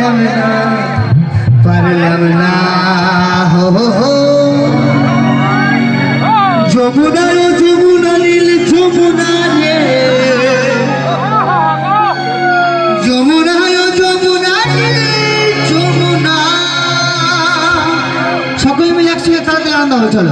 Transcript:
হবে না, পারলাম না। হো হো হো যমুনা ও যমুনা নীল যমুনা রে, যমুনা ও যমুনা নীল যমুনা। সকলে মিলে একসঙ্গে তাড়াতাড়ি আনন্দ হবে, চলো।